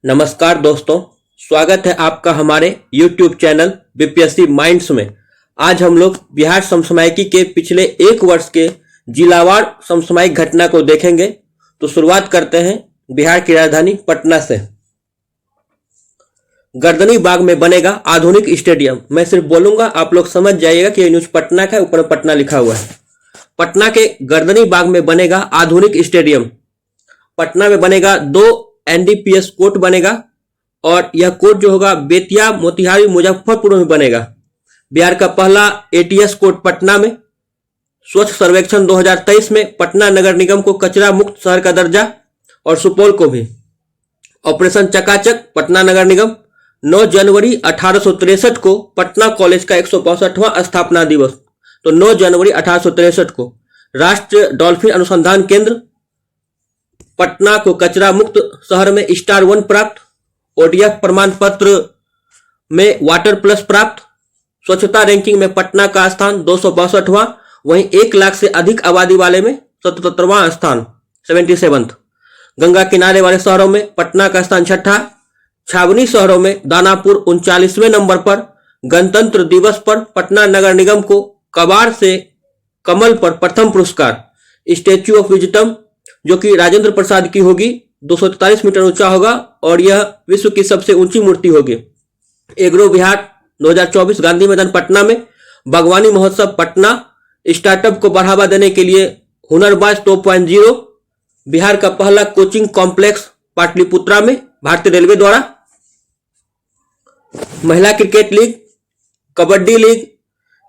नमस्कार दोस्तों, स्वागत है आपका हमारे YouTube चैनल बीपीएससी माइंड्स में। आज हम लोग बिहार समसामयिकी के पिछले एक वर्ष के जिलावार समसामयिक घटना को देखेंगे। तो शुरुआत करते हैं बिहार की राजधानी पटना से। गर्दनी बाग में बनेगा आधुनिक स्टेडियम। मैं सिर्फ बोलूंगा, आप लोग समझ जाइएगा कि ये न्यूज पटना का है, ऊपर पटना लिखा हुआ है। पटना के गर्दनी बाग में बनेगा आधुनिक स्टेडियम। पटना में बनेगा 2 एनडीपीएस कोर्ट बनेगा और यह कोर्ट जो होगा बेतिया, मोतिहारी, मुजफ्फरपुर में बनेगा। बिहार का पहला एटीएस कोर्ट पटना में। स्वच्छ सर्वेक्षण 2023 में पटना नगर निगम को कचरा मुक्त शहर का दर्जा और सुपौल को भी। ऑपरेशन चकाचक पटना नगर निगम। 9 जनवरी 1863 को पटना कॉलेज का 165वां स्थापना दिवस। तो 9 जनवरी 1863 को राष्ट्रीय डॉल्फिन अनुसंधान केंद्र पटना को कचरा मुक्त शहर में स्टार 1 प्राप्त। ओडीएफ प्रमाण पत्र में वाटर प्लस प्राप्त। स्वच्छता रैंकिंग में पटना का स्थान 262वां, वहीं 1 लाख से अधिक आबादी वाले में 77वां स्थान 77th। गंगा किनारे वाले शहरों में पटना का स्थान 6ठा। छावनी शहरों में दानापुर 39वें नंबर पर। गणतंत्र दिवस पर पटना नगर निगम को कबाड़ से कमल पर प्रथम पुरस्कार। स्टैच्यू ऑफ विजडम जो कि राजेंद्र प्रसाद की होगी, 243 मीटर ऊंचा होगा और यह विश्व की सबसे ऊंची मूर्ति होगी। एग्रो बिहार 2024 गांधी मैदान पटना में। बागवानी महोत्सव पटना। स्टार्टअप को बढ़ावा देने के लिए हुनरबाज 2.0। बिहार का पहला कोचिंग कॉम्प्लेक्स पाटलिपुत्रा में भारतीय रेलवे द्वारा। महिला क्रिकेट लीग, कबड्डी लीग,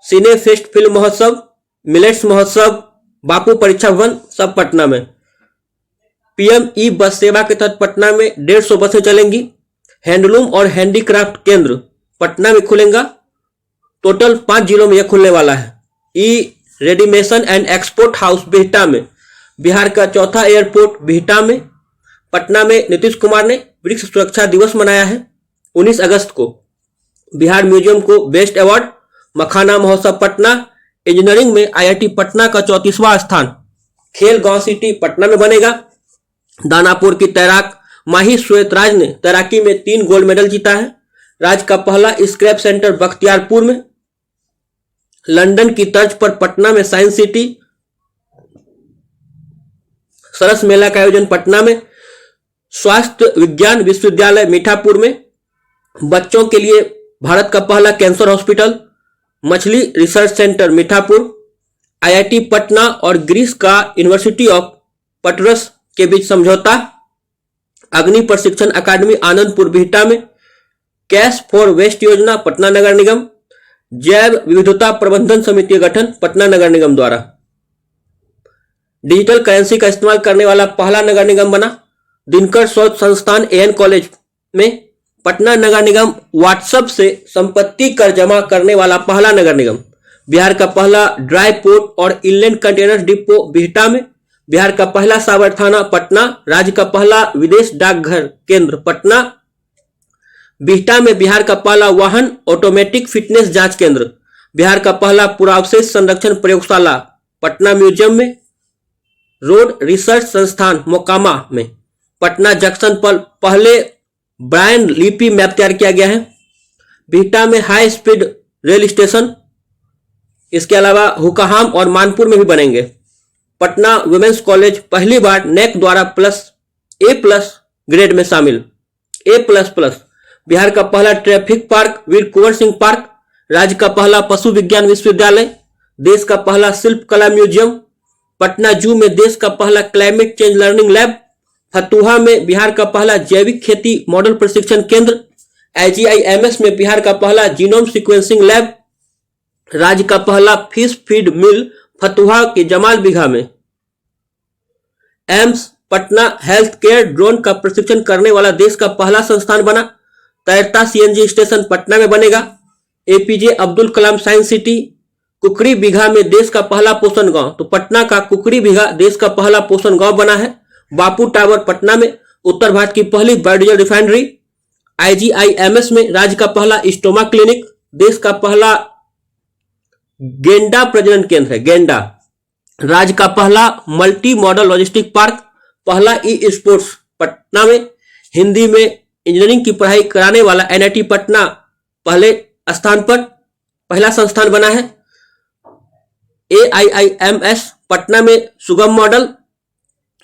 सिने फेस्ट फिल्म महोत्सव, मिलेट्स महोत्सव, बापू परीक्षा भवन सब पटना में। पीएम ई बस सेवा के तहत पटना में 150 बसें चलेंगी। हैंडलूम और हैंडीक्राफ्ट केंद्र पटना में खुलेगा। टोटल 5 जिलों में यह खुलने वाला है। ई रेडिमेशन एंड एक्सपोर्ट हाउस बिहटा में। बिहार का चौथा एयरपोर्ट बिहटा में। पटना में नीतीश कुमार ने वृक्ष सुरक्षा दिवस मनाया है 19 अगस्त को। बिहार म्यूजियम को बेस्ट अवार्ड। मखाना महोत्सव पटना। इंजीनियरिंग में आईआईटी पटना का 34वां स्थान। खेल गांव सिटी पटना में बनेगा। दानापुर की तैराक माही श्वेतराज ने तैराकी में 3 गोल्ड मेडल जीता है। राज्य का पहला स्क्रैप सेंटर बख्तियारपुर में। लंदन की तर्ज पर पटना में साइंस सिटी। सरस मेला का आयोजन पटना में। स्वास्थ्य विज्ञान विश्वविद्यालय मीठापुर में। बच्चों के लिए भारत का पहला कैंसर हॉस्पिटल। मछली research centre Mithapur. IIT Patna और ग्रीस का यूनिवर्सिटी ऑफ पटरस के बीच समझौता। अग्नि प्रशिक्षण अकादमी आनंदपुर बिहटा में। कैश फॉर वेस्ट योजना पटना नगर निगम। जैव विविधता प्रबंधन समिति गठन पटना नगर निगम द्वारा। डिजिटल करेंसी का इस्तेमाल करने वाला पहला नगर निगम बना। दिनकर शोध संस्थान एएन कॉलेज में। पटना नगर निगम व्हाट्सएप से संपत्ति कर जमा करने वाला पहला नगर निगम। बिहार का पहला ड्राई पोर्ट और इनलैंड कंटेनर डिपो बिहटा में। बिहार का पहला सावर थाना पटना। राज्य का पहला विदेश डाकघर केंद्र पटना। बिहटा में बिहार का पहला वाहन ऑटोमेटिक फिटनेस जांच केंद्र। बिहार का पहला पुरावशेष संरक्षण प्रयोगशाला पटना म्यूजियम में। रोड रिसर्च संस्थान मोकामा में। पटना जंक्शन पर पहले ब्रायन लिपि मैप तैयार किया गया है। बिहटा में हाई स्पीड रेल स्टेशन। इसके अलावा हुकाहाम और मानपुर में भी बनेंगे। पटना वुमेन्स कॉलेज पहली बार नेक द्वारा A+ ग्रेड में शामिल। A++। बिहार का पहला ट्रैफिक पार्क वीर कुंवर सिंह पार्क। राज्य का पहला पशु विज्ञान विश्वविद्यालय। देश का पहला शिल्प कला म्यूजियम। पटना जू में देश का पहला climate change learning lab. Fatuha में बिहार का पहला जैविक खेती मॉडल प्रशिक्षण केंद्र। IGIMS में बिहार का पहला जीनोम सीक्वेंसिंग लैब। राज्य का पहला फिश फीड मिल फतुहा के जमाल बिघा में। AIIMS Patna health care drone का प्रशिक्षण करने वाला देश का पहला संस्थान बना। तैरता सीएनजी स्टेशन पटना में बनेगा। APJ Abdul Kalam science city. कुकड़ी bigha में देश का पहला पोषण गांव। तो पटना का कुकड़ी बिघा देश का पहला पोषण गांव बना है। बापू टावर पटना में। उत्तर भारत की पहली बायोडीजल रिफाइनरी। IGIMS में राज्य का पहला स्टोमा क्लिनिक। देश का पहला गेंडा प्रजनन केंद्र है गेंडा। राज्य का पहला मल्टी मॉडल लॉजिस्टिक पार्क। पहला ई स्पोर्ट्स पटना में। हिंदी में इंजीनियरिंग की पढ़ाई कराने वाला NIT पटना पहला संस्थान बना है। AIIMS पटना में सुगम मॉडल।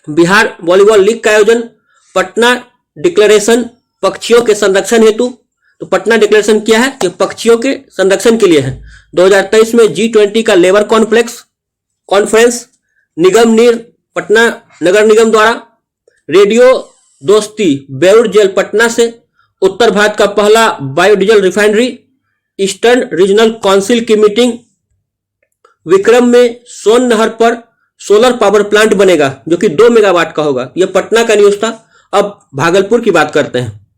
बिहार वॉलीबॉल लीग का आयोजन। पटना डिक्लेरेशन पक्षियों के संरक्षण हेतु। तो पटना डिक्लेरेशन क्या है कि पक्षियों के संरक्षण के लिए है। 2023 में G20 का लेबर कॉन्फ्रेंस। निगम नीर पटना नगर निगम द्वारा। रेडियो दोस्ती बेउर जेल पटना से। उत्तर भारत का पहला biodiesel refinery. Eastern regional council की मीटिंग। विक्रम में सोन नहर पर सोलर पावर प्लांट बनेगा जो कि 2 मेगावाट का होगा। यह पटना का न्यूज था। अब भागलपुर की बात करते हैं।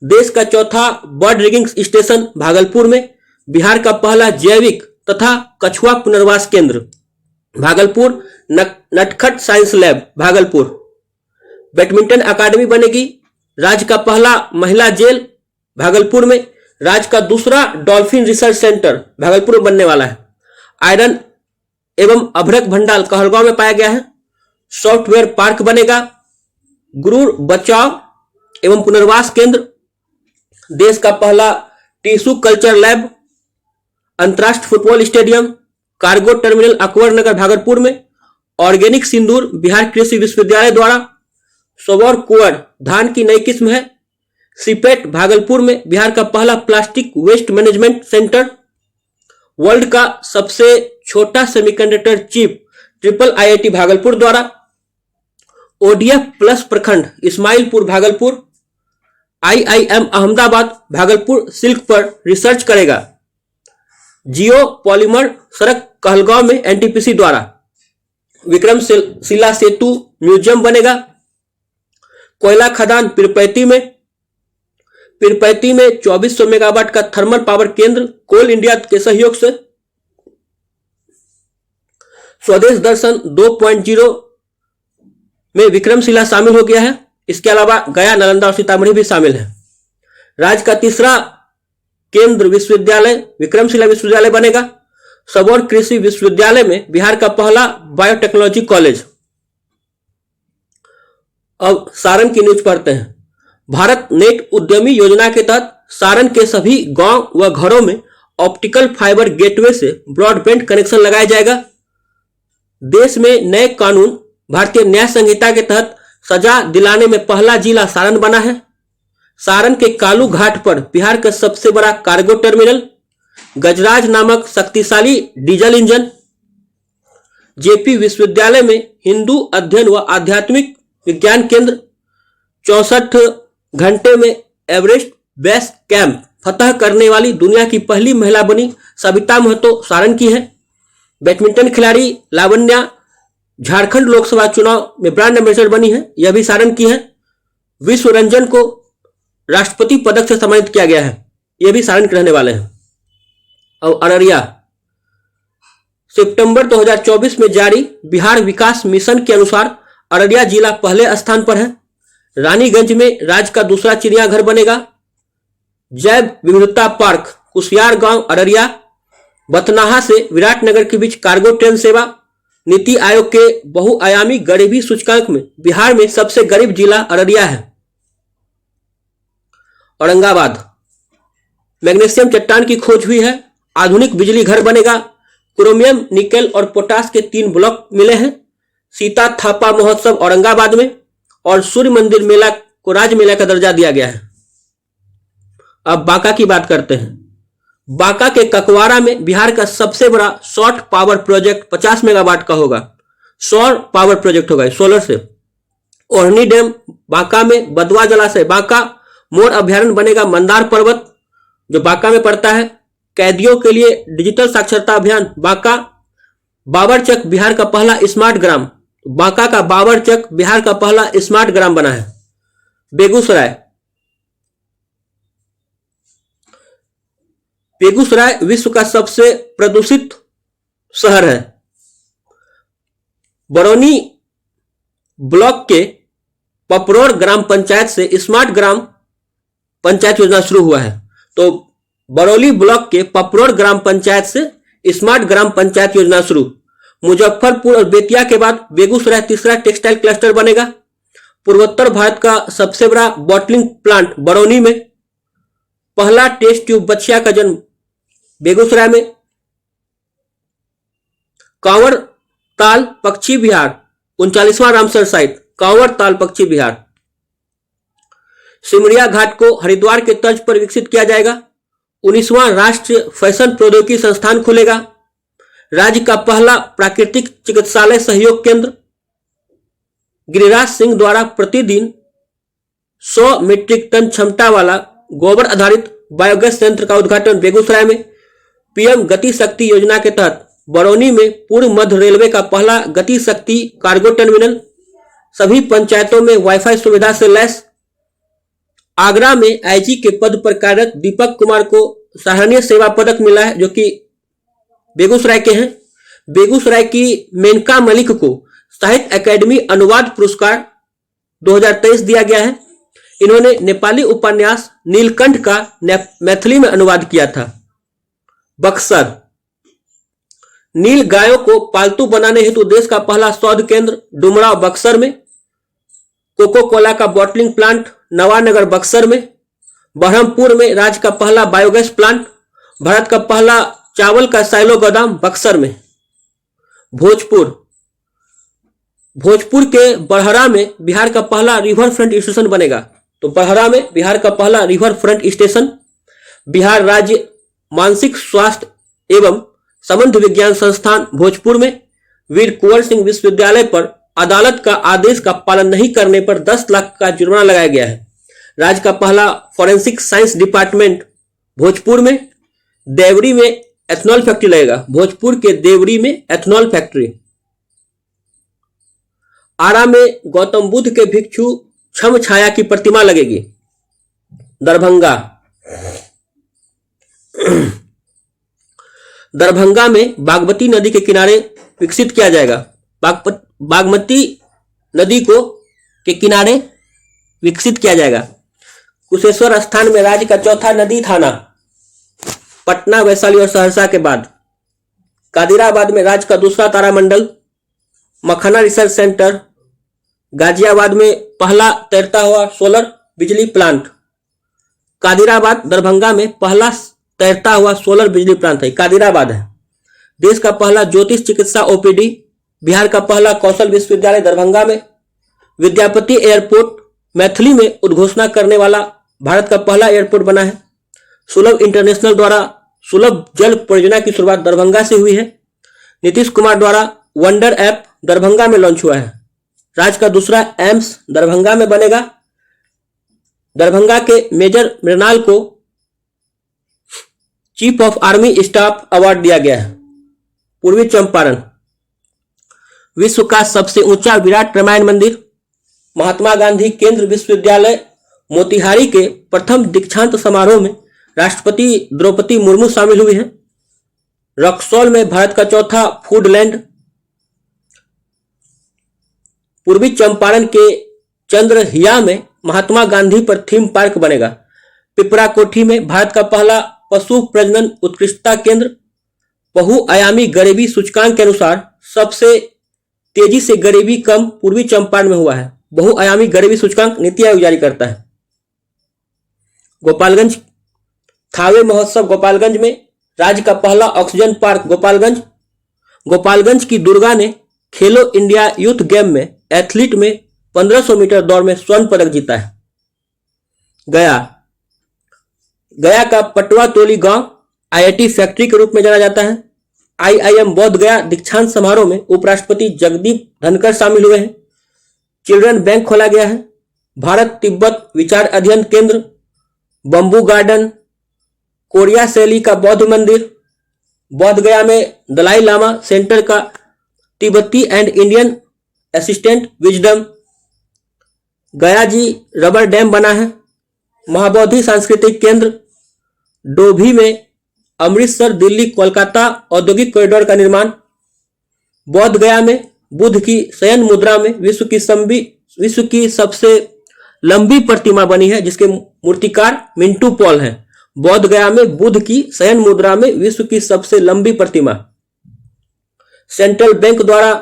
देश का चौथा बर्ड रिगिंग स्टेशन भागलपुर में। बिहार का पहला जैविक तथा कछुआ पुनर्वास केंद्र भागलपुर। नटखट साइंस लैब भागलपुर। बैडमिंटन अकादमी बनेगी। राज्य का पहला महिला जेल भागलपुर में। राज्य का दूसरा डॉल्फिन रिसर्च सेंटर भागलपुर में बनने वाला है। आयरन एवं अभ्रक भंडार कहलगांव में पाया गया है। सॉफ्टवेयर पार्क बनेगा। गुरूर बचाव एवं पुनर्वास केंद्र। देश का पहला टिश्यू कल्चर लैब। अंतर्राष्ट्रीय football stadium. Cargo terminal Akbar Nagar Bhagalpur में। ऑर्गेनिक सिंदूर बिहार कृषि विश्वविद्यालय द्वारा। सौर कुंवर धान की नई किस्म है। सिपेट भागलपुर में बिहार का पहला plastic waste management centre. World का सबसे छोटा सेमीकंडक्टर चिप IIIT भागलपुर द्वारा। ODF प्लस प्रखंड इस्माइलपुर भागलपुर। IIM अहमदाबाद भागलपुर सिल्क पर रिसर्च करेगा। जियो पॉलीमर सड़क कहलगांव में NTPC द्वारा। विक्रमशिला सेतु म्यूजियम बनेगा। कोयला खदान पीरपैती में 2400 मेगावाट का थर्मल पावर केंद्र कोल इंडिया के सहयोग से। स्वदेश दर्शन 2.0 में विक्रमशिला शामिल हो गया है। इसके अलावा गया, नालंदा और सीतामढ़ी भी शामिल है। राज्य का तीसरा केंद्र विश्वविद्यालय विक्रमशिला विश्वविद्यालय बनेगा। सबौर कृषि विश्वविद्यालय में बिहार का पहला बायोटेक्नोलॉजी कॉलेज। अब सारण की न्यूज पढ़ते हैं। भारत नेट उद्यमी योजना के तहत सारण के सभी गांव व घरों में ऑप्टिकल फाइबर गेटवे से ब्रॉडबैंड कनेक्शन लगाया जाएगा। देश में नए कानून भारतीय न्याय संहिता के तहत सजा दिलाने में पहला जिला सारण बना है। सारण के कालू घाट पर बिहार का सबसे बड़ा कार्गो टर्मिनल। गजराज नामक शक्तिशाली डीजल इंजन। जेपी विश्वविद्यालय में हिंदू अध्ययन व आध्यात्मिक विज्ञान केंद्र। 64 घंटे में एवरेस्ट बेस कैंप फतह करने वाली दुनिया की पहली महिला बनी सविता महतो सारण की है। बैडमिंटन खिलाड़ी लावण्या झारखंड लोकसभा चुनाव में ब्रांड एम्बेसडर बनी है। यह भी सारण की है। विश्व रंजन को राष्ट्रपति पदक से सम्मानित किया गया है। यह भी सारण के रहने वाले हैं। और अररिया सितंबर 2024 में जारी बिहार विकास मिशन के अनुसार अररिया जिला पहले स्थान पर है। रानीगंज में राज्य का दूसरा चिड़ियाघर बनेगा। जैव विविधता पार्क कुसियार गांव अररिया। बथनाहा से विराटनगर के बीच कार्गो ट्रेन सेवा। नीति आयोग के बहुआयामी गरीबी सूचकांक में बिहार में सबसे गरीब जिला अररिया है। औरंगाबाद मैग्नीशियम चट्टान की खोज हुई है। आधुनिक बिजली घर बनेगा। क्रोमियम, निकेल और पोटास के 3 ब्लॉक मिले हैं। सीता थापा महोत्सव औरंगाबाद में और सूर्य मंदिर मेला को राज्य मेला का दर्जा दिया गया है। अब बांका की बात करते हैं। बांका के ककवाड़ा में बिहार का सबसे बड़ा शॉर्ट पावर प्रोजेक्ट 50 मेगावाट का होगा। सौर पावर प्रोजेक्ट होगा सोलर से। ओढ़नी डैम बांका में। बदवा जलाशय बांका। मोर अभ्यारण्य बनेगा मंदार पर्वत जो बांका में पड़ता है। कैदियों के लिए डिजिटल साक्षरता अभियान बांका। बाबरचक बिहार का पहला स्मार्ट ग्राम। बांका का बाबरचक बिहार का पहला स्मार्ट ग्राम बना है। बेगूसराय विश्व का सबसे प्रदूषित शहर है। बरौनी ब्लॉक के पपरोर ग्राम पंचायत से स्मार्ट ग्राम पंचायत योजना शुरू हुआ है। तो बरौली ब्लॉक के पपरोर ग्राम पंचायत से स्मार्ट ग्राम पंचायत योजना शुरू। मुजफ्फरपुर और बेतिया के बाद बेगूसराय तीसरा टेक्सटाइल क्लस्टर बनेगा। पूर्वोत्तर भारत का सबसे बड़ा बॉटलिंग प्लांट बरौनी में। पहला टेस्ट ट्यूब बच्चिया का जन्म बेगूसराय में। कांवर ताल पक्षी विहार 39वां रामसर साइट कांवर ताल पक्षी विहार। सिमरिया घाट को हरिद्वार के तर्ज पर विकसित किया जाएगा। 19वां राष्ट्रीय फैशन प्रौद्योगिकी संस्थान खुलेगा। राज्य का पहला प्राकृतिक चिकित्सालय सहयोग केंद्र। गिरिराज सिंह द्वारा प्रतिदिन 100 मीट्रिक टन क्षमता वाला गोबर आधारित बायोगैस संयंत्र का उद्घाटन बेगूसराय में। पीएम गति शक्ति योजना के तहत बरौनी में पूर्व मध्य रेलवे का पहला गति शक्ति कार्गो टर्मिनल। सभी पंचायतों में वाईफाई सुविधा से लैस। आगरा में आईजी के पद पर कार्यरत दीपक कुमार को सराहनीय सेवा पदक मिला है, जो कि बेगूसराय के हैं। बेगूसराय की मेनका मलिक को साहित्य अकादमी अनुवाद पुरस्कार 2023 दिया गया है। इन्होंने नेपाली उपन्यास नीलकंठ का मैथिली में अनुवाद किया था। बक्सर नील गायों को पालतू बनाने हेतु देश का पहला शोध केंद्र डुमरा बक्सर में। कोको कोला का बॉटलिंग प्लांट नवानगर बक्सर में। बरहमपुर में राज्य का पहला बायोगैस प्लांट। भारत का पहला चावल का साइलो गोदाम बक्सर में। भोजपुर के बड़हरा में बिहार का पहला रिवर फ्रंट स्टेशन बनेगा। तो बड़हरा में बिहार का पहला रिवर फ्रंट स्टेशन। बिहार राज्य मानसिक स्वास्थ्य एवं संबंध विज्ञान संस्थान भोजपुर में। वीर कुंवर सिंह विश्वविद्यालय पर अदालत का आदेश का पालन नहीं करने पर 10 लाख का जुर्माना लगाया गया है। राज्य का पहला फॉरेंसिक साइंस डिपार्टमेंट भोजपुर में। देवरी में एथनॉल फैक्ट्री लगेगा। भोजपुर के देवरी में एथनॉल फैक्ट्री। आरा में गौतम बुद्ध के भिक्षु छम छाया की प्रतिमा लगेगी। दरभंगा में बागमती नदी के किनारे विकसित किया जाएगा। बागमती नदी को के किनारे विकसित किया जाएगा। कुशेश्वर स्थान में राज्य का चौथा नदी थाना पटना, वैशाली और सहरसा के बाद। कादिराबाद में राज्य का दूसरा तारामंडल। मखना रिसर्च सेंटर। गाजियाबाद में पहला तैरता हुआ सोलर बिजली प्लांट। कादिराबाद दरभंगा में पहला तैरता हुआ सोलर बिजली प्लांट है, कादिराबाद है। देश का पहला ज्योतिष चिकित्सा ओपीडी। बिहार का पहला कौशल विश्वविद्यालय दरभंगा में। विद्यापति एयरपोर्ट मैथिली में उद्घोषणा करने वाला भारत का पहला एयरपोर्ट बना है। सुलभ इंटरनेशनल द्वारा सुलभ जल परियोजना की शुरुआत दरभंगा से हुई है। नीतीश कुमार द्वारा वंडर ऐप दरभंगा में लॉन्च हुआ है। राज्य का दूसरा एम्स दरभंगा में बनेगा। दरभंगा के मेजर मृणाल को chief of army staff award दिया गया है। पूर्वी चंपारण विश्व का सबसे ऊंचा विराट रामायण मंदिर। महात्मा गांधी केंद्रीय विश्वविद्यालय मोतिहारी के प्रथम दीक्षांत समारोह में राष्ट्रपति द्रौपदी मुर्मू शामिल हुई हैं। रक्सौल में भारत का चौथा फूडलैंड। पूर्वी चंपारण के चंद्रहिया में महात्मा गांधी पर थीम पार्क बनेगा। पिपरा कोठी में भारत का पहला पशु प्रजनन उत्कृष्टता केंद्र। बहुआयामी गरीबी सूचकांक के अनुसार सबसे तेजी से गरीबी कम पूर्वी चंपारण में हुआ है। बहुआयामी गरीबी सूचकांक नीति आयोग जारी करता है। गोपालगंज थावे महोत्सव गोपालगंज में। राज्य का पहला ऑक्सीजन पार्क गोपालगंज। गोपालगंज की दुर्गा ने खेलो इंडिया यूथ गेम में एथलीट में 1500 मीटर दौड़ में स्वर्ण पदक जीता है। गया का पटवा तोली गांव आईआईटी फैक्ट्री के रूप में जाना जाता है। आईआईएम बोध गया दीक्षांत समारोह में उपराष्ट्रपति जगदीप धनखड़ शामिल हुए हैं। चिल्ड्रन बैंक खोला गया है। भारत तिब्बत विचार अध्ययन केंद्र। Bamboo garden. कोरिया शैली का बौद्ध मंदिर। बोध गया में दलाई लामा सेंटर का तिब्बती एंड इंडियन असिस्टेंट विजडम। गया जी रबर डैम बना है। महाबोधि सांस्कृतिक केंद्र। डोभी में अमृतसर दिल्ली कोलकाता औद्योगिक कॉरिडोर का निर्माण। बोध गया में बुद्ध की शयन मुद्रा में विश्व की सबसे लंबी प्रतिमा बनी है, जिसके मूर्तिकार मिंटू पॉल हैं। बोध गया में बुद्ध की शयन मुद्रा में विश्व की सबसे लंबी प्रतिमा। सेंट्रल बैंक द्वारा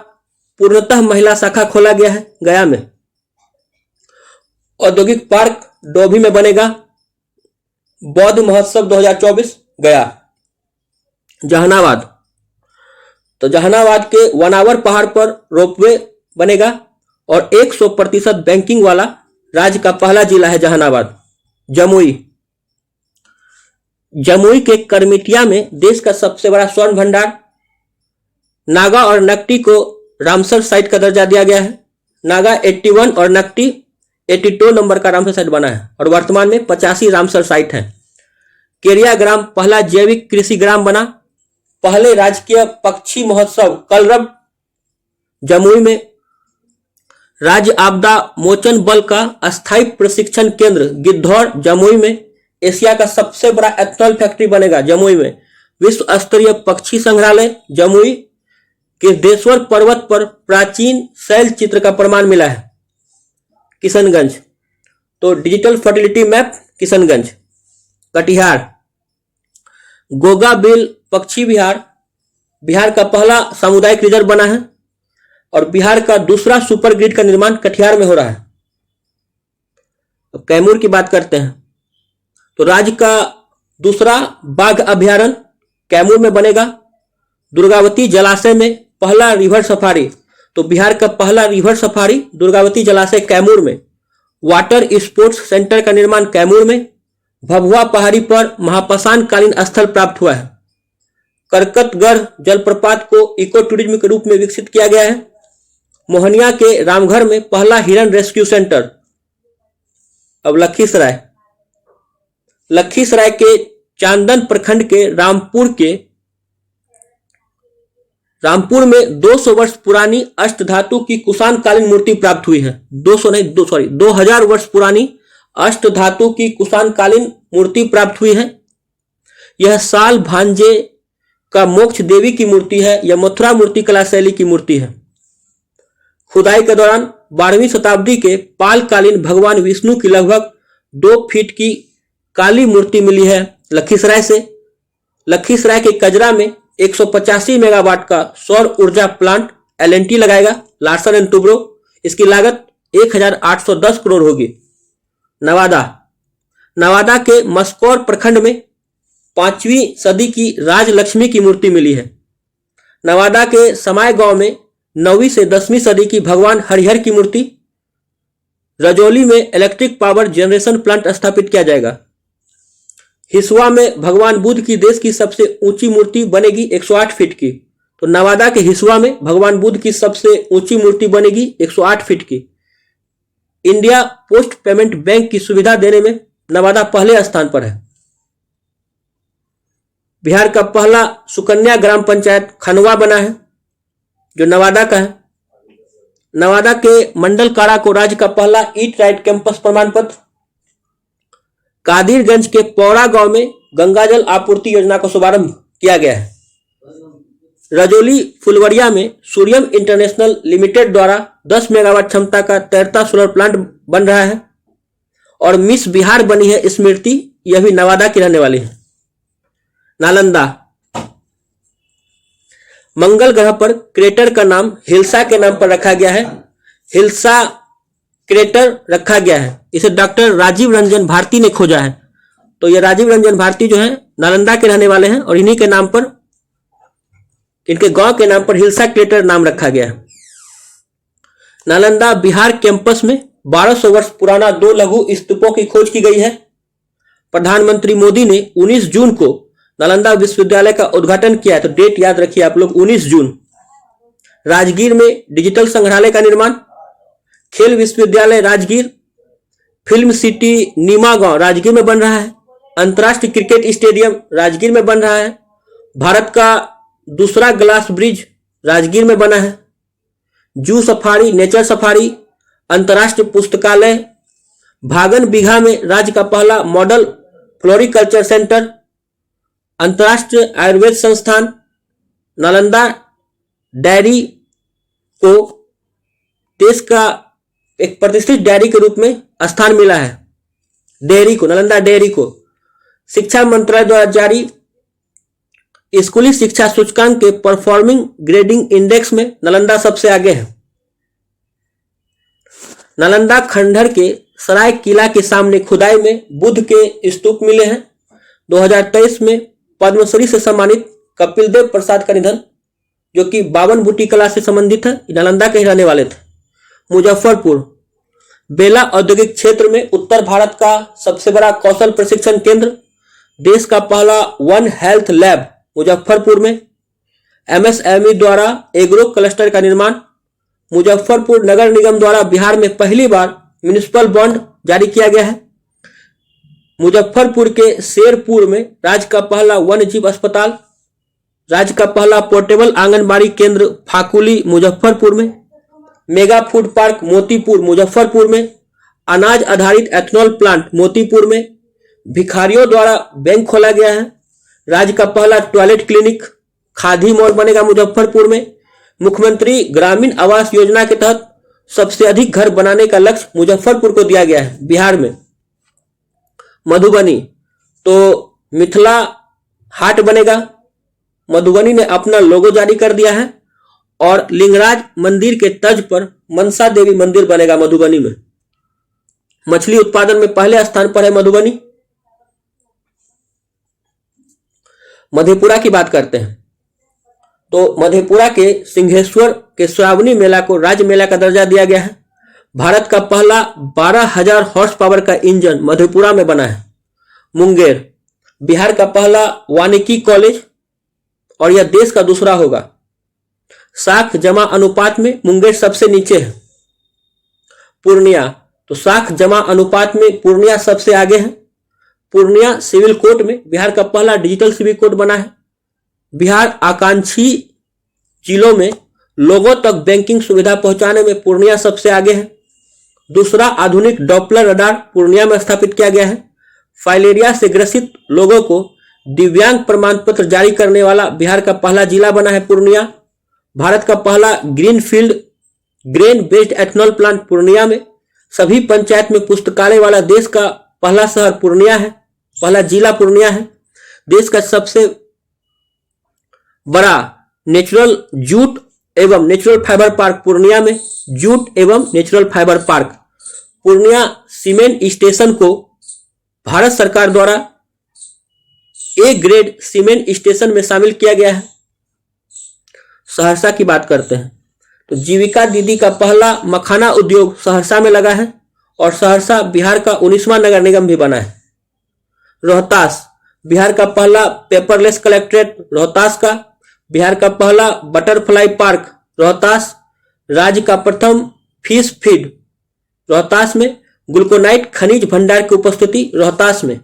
पूर्णतः महिला शाखा खोला गया है गया में। औद्योगिक पार्क डोभी में बनेगा। बौद्ध महोत्सव 2024 गया। जहानाबाद, तो जहानाबाद के वनावर पहाड़ पर रोपवे बनेगा और 100% बैंकिंग वाला राज्य का पहला जिला है जहानाबाद। जमुई, जमुई के करमिटिया में देश का सबसे बड़ा स्वर्ण भंडार। नागा और नकटी को रामसर साइट का दर्जा दिया गया है। नागा 81 और नकटी 82 नंबर का रामसर साइट बना है और वर्तमान में 85 रामसर साइट है। केरिया ग्राम पहला जैविक कृषि ग्राम बना। पहले राजकीय पक्षी महोत्सव कलरव जमुई में। राज्य आपदा मोचन बल का अस्थायी प्रशिक्षण केंद्र गिद्धौर जमुई में। एशिया का सबसे बड़ा एथनॉल फैक्ट्री बनेगा जमुई में। विश्व स्तरीय पक्षी संग्रहालय जमुई। किरदेश्वर पर्वत पर प्राचीन शैल चित्र का प्रमाण मिला है। किशनगंज, तो digital fertility map Kishanganj. Katihar, Goga bill पक्षी विहार बिहार का पहला सामुदायिक रिजर्व बना है और बिहार का दूसरा सुपर ग्रिड का निर्माण कटिहार में हो रहा है। अब कैमूर की बात करते हैं, तो राज्य का दूसरा बाघ अभ्यारण्य कैमूर में बनेगा। दुर्गावती जलाशय में पहला रिवर सफारी, तो बिहार का पहला रिवर सफारी दुर्गावती जलाशय कैमूर में। वाटर स्पोर्ट्स सेंटर का निर्माण कैमूर में। भभुआ पहाड़ी पर महापाषाण कालीन स्थल प्राप्त हुआ है। करकतगढ़ जलप्रपात को इको टूरिज्म के रूप में विकसित किया गया है। मोहनिया के रामघर में पहला हिरन रेस्क्यू सेंटर। अब लखीसराय, लखीसराय के चांदन प्रखंड के रामपुर में 200 वर्ष पुरानी अष्टधातु की कुषाण कालीन मूर्ति प्राप्त हुई है। 2000 वर्ष पुरानी अष्टधातु की कुषाण कालीन मूर्ति प्राप्त हुई है। यह साल भांजे का मोक्ष देवी की मूर्ति है। यह मथुरा मूर्ति कला शैली की मूर्ति है। खुदाई के दौरान 12वीं शताब्दी के पालकालीन भगवान विष्णु की लगभग 2 फीट की काली मूर्ति मिली है लखीसराय से। लखीसराय के कजरा में 185 मेगावाट का सौर ऊर्जा प्लांट एलएनटी लगाएगा लार्सन एंड टुब्रो। इसकी लागत 1810 करोड़ होगी। नवादा, नवादा के मस्कौर प्रखंड में 5वीं सदी की राजलक्ष्मी की मूर्ति मिली है। नवादा के समाय गांव में 9वीं से 10वीं सदी की भगवान हरिहर की मूर्ति। रजौली में इलेक्ट्रिक पावर जनरेशन प्लांट स्थापित किया जाएगा। हिसुआ में भगवान बुद्ध की देश की सबसे ऊंची मूर्ति बनेगी 108 फीट की। तो नवादा के हिसुआ में भगवान बुद्ध की सबसे ऊंची मूर्ति बनेगी 108 फीट की। इंडिया पोस्ट पेमेंट बैंक की सुविधा देने में नवादा पहले स्थान पर है। बिहार का पहला सुकन्या ग्राम पंचायत खनवा बना है जो नवादा का है। नवादा के मंडल काड़ा को राज्य का पहला ईट राइट कैंपस प्रमाण पत्र। कादिरगंज के पौड़ा गांव में गंगाजल आपूर्ति योजना का शुभारंभ किया गया है। रजौली फुलवरिया में सूर्यम इंटरनेशनल लिमिटेड द्वारा 10 मेगावाट क्षमता का तैरता सोलर प्लांट बन रहा है। और मिस बिहार बनी है स्मृति, यह भी नवादा की रहने वाली है। नालंदा, मंगल ग्रह पर क्रेटर का नाम हिल्सा के नाम पर रखा गया है। हिल्सा क्रेटर रखा गया है, इसे डॉक्टर राजीव रंजन भारती ने खोजा है। तो ये राजीव रंजन भारती जो है नालंदा के रहने वाले हैं और इन्हीं के नाम पर, इनके गांव के नाम पर हिल्सा क्रेटर नाम रखा गया है। नालंदा बिहार कैंपस में 1200 वर्ष पुराना 2 लघु स्तूपों की खोज की गई है। प्रधानमंत्री मोदी ने 19 जून को नालंदा विश्वविद्यालय का उद्घाटन किया है, तो डेट याद रखिए आप लोग 19 जून। राजगीर में डिजिटल संग्रहालय का निर्माण। खेल विश्वविद्यालय राजगीर। फिल्म सिटी नीमा गांव राजगीर में बन रहा है। अंतर्राष्ट्रीय क्रिकेट स्टेडियम राजगीर में बन रहा है। भारत का दूसरा ग्लास ब्रिज राजगीर में बना है। जू सफारी, नेचर सफारी, अंतर्राष्ट्रीय पुस्तकालय। भागन बिघा में राज्य का पहला मॉडल फ्लोरिकल्चर सेंटर। अंतर्राष्ट्रीय आयुर्वेद संस्थान। नालंदा डेयरी को देश का एक प्रतिष्ठित डेयरी के रूप में स्थान मिला है। डेयरी को, नालंदा डेयरी को शिक्षा मंत्रालय द्वारा जारी स्कूली शिक्षा सूचकांक के परफॉर्मिंग ग्रेडिंग इंडेक्स में नालंदा सबसे आगे है। नालंदा खंडहर के सराय किला के सामने खुदाई में बुद्ध के स्तूप मिले हैं। 2023 में पद्मश्री से सम्मानित कपिल देव प्रसाद का निधन, जो कि 52 बूटी कला से संबंधित है, नालंदा के रहने वाले थे। मुजफ्फरपुर बेला औद्योगिक क्षेत्र में उत्तर भारत का सबसे बड़ा कौशल प्रशिक्षण केंद्र, देश का पहला वन हेल्थ लैब मुजफ्फरपुर में। एमएसएमई द्वारा एग्रो क्लस्टर का निर्माण। मुजफ्फरपुर नगर निगम द्वारा बिहार में पहली बार म्युनिसिपल बॉन्ड जारी किया गया है। मुजफ्फरपुर के शेरपुर में राज्य का पहला वन्य जीव अस्पताल। राज्य का पहला पोर्टेबल आंगनबाड़ी केंद्र फाकुली मुजफ्फरपुर में। Mega food park Motipur Muzaffarpur में। अनाज आधारित एथेनॉल प्लांट मोतीपुर में। भिखारियों द्वारा बैंक खोला गया है। राज्य का पहला टॉयलेट क्लिनिक खादी मॉल बनेगा मुजफ्फरपुर में। मुख्यमंत्री ग्रामीण आवास योजना के तहत सबसे अधिक घर बनाने का लक्ष्य मुजफ्फरपुर को दिया गया है बिहार में। मधुबनी तो मिथिला हाट बनेगा। मधुबनी ने अपना लोगो जारी कर दिया है और लिंगराज मंदिर के तर्ज पर मनसा देवी मंदिर बनेगा मधुबनी में। मछली उत्पादन में पहले स्थान पर है मधुबनी। मधेपुरा की बात करते हैं तो मधेपुरा के सिंहेश्वर के श्रावणी मेला को राज्य मेला का दर्जा दिया गया है। भारत का पहला 12,000 हॉर्स पावर का इंजन मधेपुरा में बना है। मुंगेर बिहार का पहला वानिकी कॉलेज और यह देश का दूसरा होगा। साख जमा अनुपात में मुंगेर सबसे नीचे है। पूर्णिया तो साख जमा अनुपात में पूर्णिया सबसे आगे है। पूर्णिया सिविल कोर्ट में बिहार का पहला डिजिटल सिविल कोर्ट बना है। बिहार आकांक्षी जिलों में लोगों तक बैंकिंग सुविधा पहुंचाने में पूर्णिया सबसे आगे है। दूसरा आधुनिक डॉपलर रडार पूर्णिया में स्थापित किया गया है। फाइलेरिया से ग्रसित लोगों को दिव्यांग प्रमाण पत्र जारी करने वाला बिहार का पहला जिला बना है पूर्णिया। भारत का पहला greenfield grain based ethanol plant Purnia में। सभी पंचायत में पुस्तकालय वाला देश का पहला शहर पूर्णिया है, पहला जिला पूर्णिया है। देश का सबसे बड़ा नेचुरल जूट एवं नेचुरल फाइबर पार्क पूर्णिया में। जूट एवं natural fibre park Purnia cement station को भारत सरकार द्वारा ए ग्रेड सीमेंट स्टेशन में शामिल किया गया है। सहरसा की बात करते हैं तो जीविका दीदी का पहला मखाना उद्योग सहरसा में लगा है और सहरसा बिहार का 19वां नगर निगम भी बना है। रोहतास बिहार का पहला पेपरलेस कलेक्ट्रेट रोहतास का। बिहार का पहला बटरफ्लाई पार्क रोहतास। राज्य का प्रथम फिश फीड रोहतास में। ग्लूकोनाइट खनिज भंडार की उपस्थिति रोहतास में।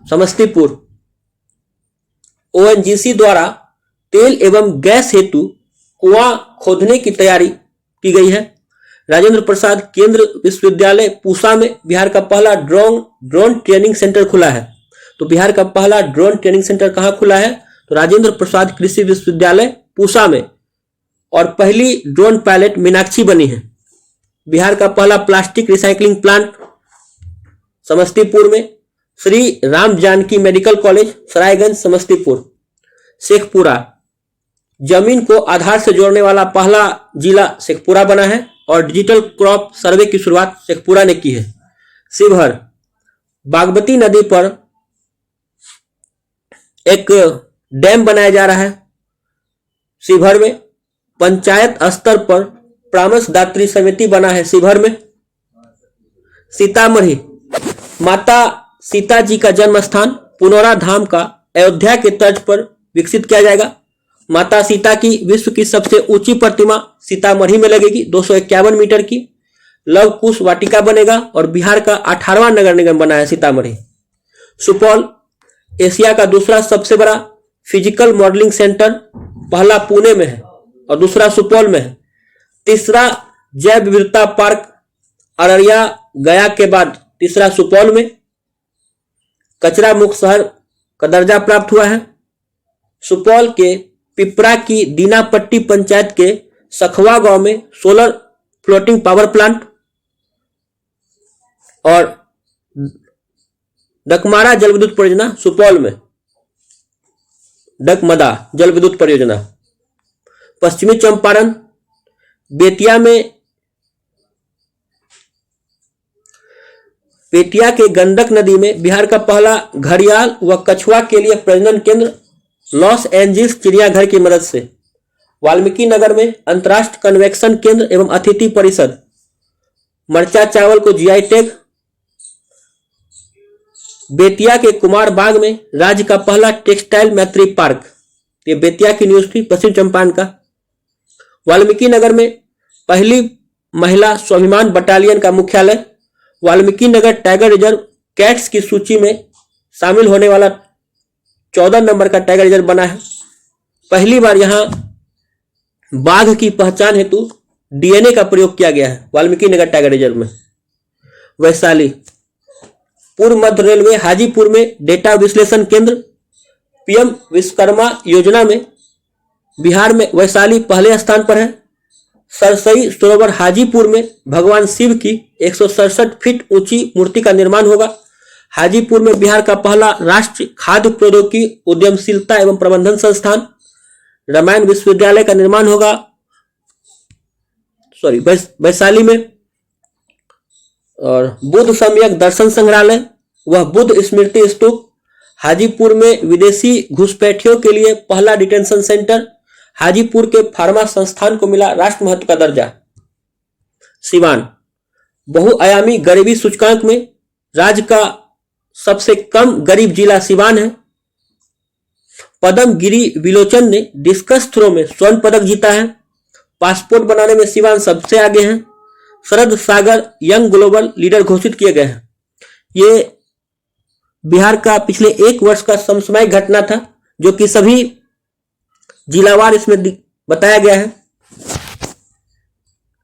समस्तीपुर ओएनजीसी द्वारा तेल एवं गैस हेतु कुआं खोदने की तैयारी की गई है। राजेंद्र प्रसाद केंद्र विश्वविद्यालय पूसा में बिहार का पहला ड्रोन ट्रेनिंग सेंटर खुला है। तो बिहार का पहला ड्रोन ट्रेनिंग सेंटर कहां खुला है? तो राजेंद्र प्रसाद कृषि विश्वविद्यालय पूसा में। और पहली ड्रोन पायलट मीनाक्षी बनी है। बिहार का पहला प्लास्टिक रिसाइकलिंग प्लांट समस्तीपुर में। Shri Ram Janaki medical college Saraiganj Samastipur. शेखपुरा जमीन को आधार से जोड़ने वाला पहला जिला शेखपुरा बना है और डिजिटल क्रॉप सर्वे की शुरुआत शेखपुरा ने की है। शिवहर बागमती नदी पर एक डैम बनाया जा रहा है। शिवहर में पंचायत स्तर पर परामर्श दात्री समिति बना है शिवहर में। सीतामढ़ी माता सीता जी का जन्म स्थान पुनौरा धाम का अयोध्या के तर्ज पर विकसित किया जाएगा। माता सीता की विश्व की सबसे ऊंची प्रतिमा सीतामढ़ी में लगेगी 251 मीटर की। लव कुश वाटिका बनेगा और बिहार का 18वां नगर निगम बना है सीतामढ़ी। सुपौल एशिया का दूसरा सबसे बड़ा फिजिकल मॉडलिंग सेंटर, पहला पुणे में है और दूसरा सुपौल में है। तीसरा जैव विविधता पार्क अररिया गया के बाद तीसरा सुपौल में। कचरा मुक्त शहर का दर्जा प्राप्त हुआ है। सुपौल के पिपरा की दीनापट्टी पंचायत के सखवा गांव में सोलर फ्लोटिंग पावर प्लांट और डकमारा जल विद्युत परियोजना सुपौल में। डकमदा जल विद्युत परियोजना। पश्चिमी चंपारण बेतिया में बेतिया के गंडक नदी में बिहार का पहला घड़ियाल व कछुआ के लिए प्रजनन केंद्र लॉस एंजिल्स चिड़ियाघर की मदद से। वाल्मीकि नगर में अंतर्राष्ट्रीय कन्वेक्शन केंद्र एवं अतिथि परिषद। मरचा चावल को जीआई टैग। बेतिया के कुमार बाग में राज्य का पहला टेक्सटाइल मैत्री पार्क। ये बेतिया की न्यूज थी, पश्चिम चंपारण का। वाल्मीकि नगर में पहली महिला स्वाभिमान बटालियन का मुख्यालय। Valmiki Nagar tiger reserve cats की सूची में शामिल होने वाला 14 नंबर का टाइगर रिजर्व बना है। पहली बार यहां बाघ की पहचान हेतु डीएनए का प्रयोग किया गया है वाल्मीकि नगर टाइगर रिजर्व में। वैशाली पूर्व मध्य रेलवे हाजीपुर में डेटा विश्लेषण केंद्र। पीएम विश्वकर्मा योजना में बिहार में वैशाली पहले स्थान पर है। सरसई सरोवर हाजीपुर में भगवान शिव की 167 फीट ऊंची मूर्ति का निर्माण होगा। हाजीपुर में बिहार का पहला राष्ट्रीय खाद्य प्रौद्योगिकी उद्यमशीलता एवं प्रबंधन संस्थान। रामायण विश्वविद्यालय का निर्माण होगा वैशाली में। और बुद्ध सम्यक दर्शन संग्रहालय वह बुद्ध स्मृति स्तूप। हाजीपुर में विदेशी घुसपैठियों के लिए पहला डिटेंशन सेंटर। हाजीपुर के फार्मा संस्थान को मिला राष्ट्र महत्व का दर्जा। सिवान बहुआयामी गरीबी सूचकांक में राज्य का सबसे कम गरीब जिला सिवान है। पद्म गिरी विलोचन ने डिस्कस थ्रो में स्वर्ण पदक जीता है। पासपोर्ट बनाने में सिवान सबसे आगे है। शरद सागर यंग ग्लोबल लीडर घोषित किए गए हैं। ये बिहार का पिछले 1 वर्ष का समसामयिक घटना था जो कि सभी जिलावार इसमें बताया गया है।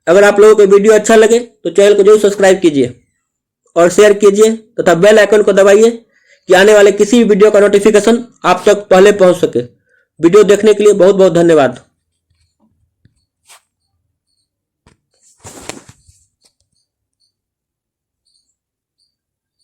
अगर आप लोगों को वीडियो अच्छा लगे तो चैनल को जरूर सब्सक्राइब कीजिए और शेयर कीजिए तथा बेल आइकन को दबाइए कि आने वाले किसी भी वीडियो का नोटिफिकेशन आप तक पहले पहुंच सके। वीडियो देखने के लिए बहुत बहुत धन्यवाद।